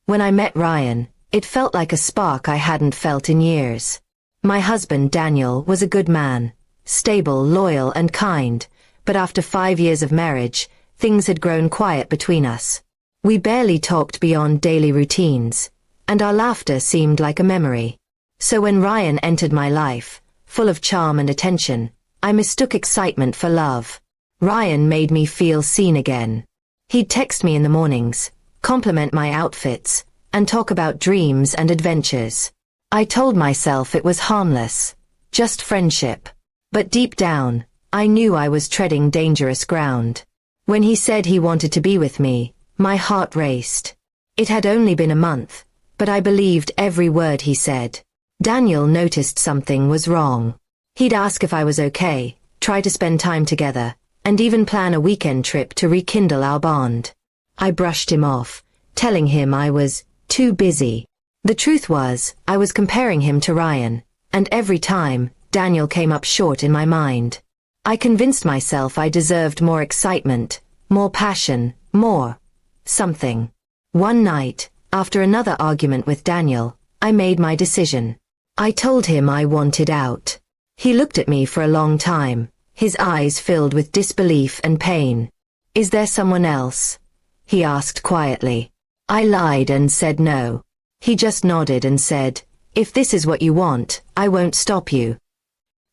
When I met Ryan, it felt like a spark I hadn't felt in years. My husband, Daniel, was a good man, stable, loyal, and kind, but after 5 years of marriage, things had grown quiet between us. We barely talked beyond daily routines, and our laughter seemed like a memory. So when Ryan entered my life, full of charm and attention, I mistook excitement for love. Ryan made me feel seen again. He'd text me in the mornings, compliment my outfits, and talk about dreams and adventures. I told myself it was harmless, just friendship. But deep down, I knew I was treading dangerous ground. When he said he wanted to be with me, my heart raced. It had only been a month, but I believed every word he said. Daniel noticed something was wrong. He'd ask if I was okay, try to spend time together, and even plan a weekend trip to rekindle our bond. I brushed him off, telling him I was too busy. The truth was, I was comparing him to Ryan, and every time, Daniel came up short in my mind. I convinced myself I deserved more excitement, more passion, more something. One night, after another argument with Daniel, I made my decision. I told him I wanted out. He looked at me for a long time, his eyes filled with disbelief and pain. "Is there someone else?" he asked quietly. I lied and said no. He just nodded and said, "If this is what you want, I won't stop you."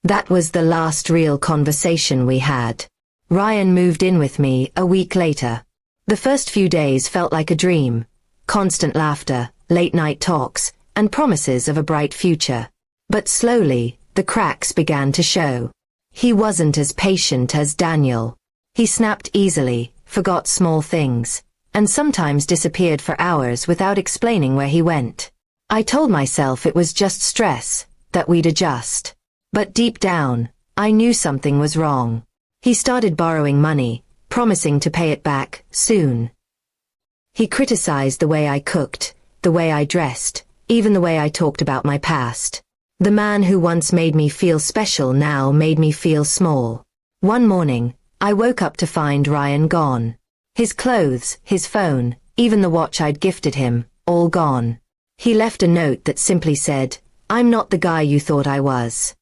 That was the last real conversation we had. Ryan moved in with me a week later. The first few days felt like a dream. Constant laughter, late-night talks, and promises of a bright future. But slowly, the cracks began to show. He wasn't as patient as Daniel. He snapped easily, forgot small things, and sometimes disappeared for hours without explaining where he went. I told myself it was just stress, that we'd adjust. But deep down, I knew something was wrong. He started borrowing money, promising to pay it back soon. He criticized the way I cooked, the way I dressed, even the way I talked about my past. The man who once made me feel special now made me feel small. One morning, I woke up to find Ryan gone. His clothes, his phone, even the watch I'd gifted him, all gone. He left a note that simply said, "I'm not the guy you thought I was."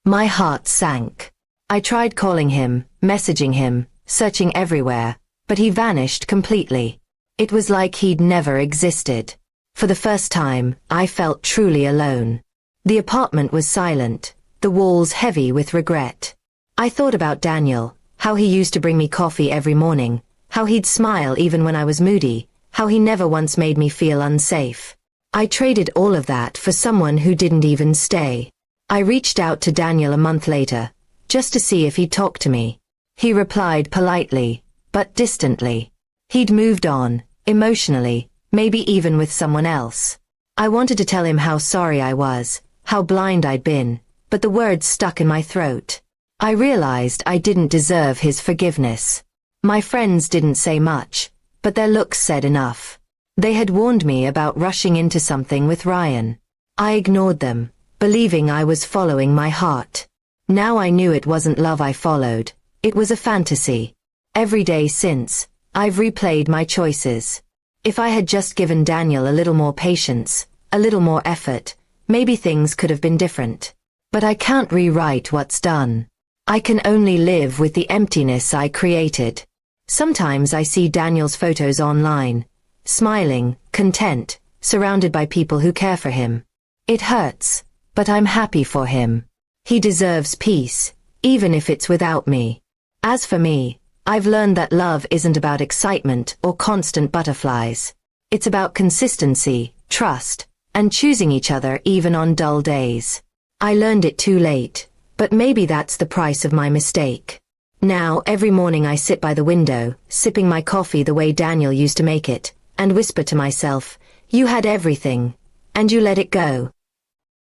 My heart sank. I tried calling him, messaging him, searching everywhere, but he vanished completely. It was like he'd never existed. For the first time, I felt truly alone. The apartment was silent, the walls heavy with regret. I thought about Daniel, how he used to bring me coffee every morning, how he'd smile even when I was moody, how he never once made me feel unsafe. I traded all of that for someone who didn't even stay. I reached out to Daniel a month later, just to see if he'd talk to me. He replied politely, but distantly. He'd moved on, emotionally, maybe even with someone else. I wanted to tell him how sorry I was, how blind I'd been, but the words stuck in my throat. I realized I didn't deserve his forgiveness. My friends didn't say much, but their looks said enough. They had warned me about rushing into something with Ryan. I ignored them, believing I was following my heart. Now I knew it wasn't love I followed, it was a fantasy. Every day since, I've replayed my choices. If I had just given Daniel a little more patience, a little more effort, maybe things could have been different. But I can't rewrite what's done. I can only live with the emptiness I created. Sometimes I see Daniel's photos online, smiling, content, surrounded by people who care for him. It hurts, but I'm happy for him. He deserves peace, even if it's without me. As for me, I've learned that love isn't about excitement or constant butterflies. It's about consistency, trust, and choosing each other even on dull days. I learned it too late, but maybe that's the price of my mistake. Now, every morning I sit by the window, sipping my coffee the way Daniel used to make it, and whisper to myself, "You had everything, and you let it go."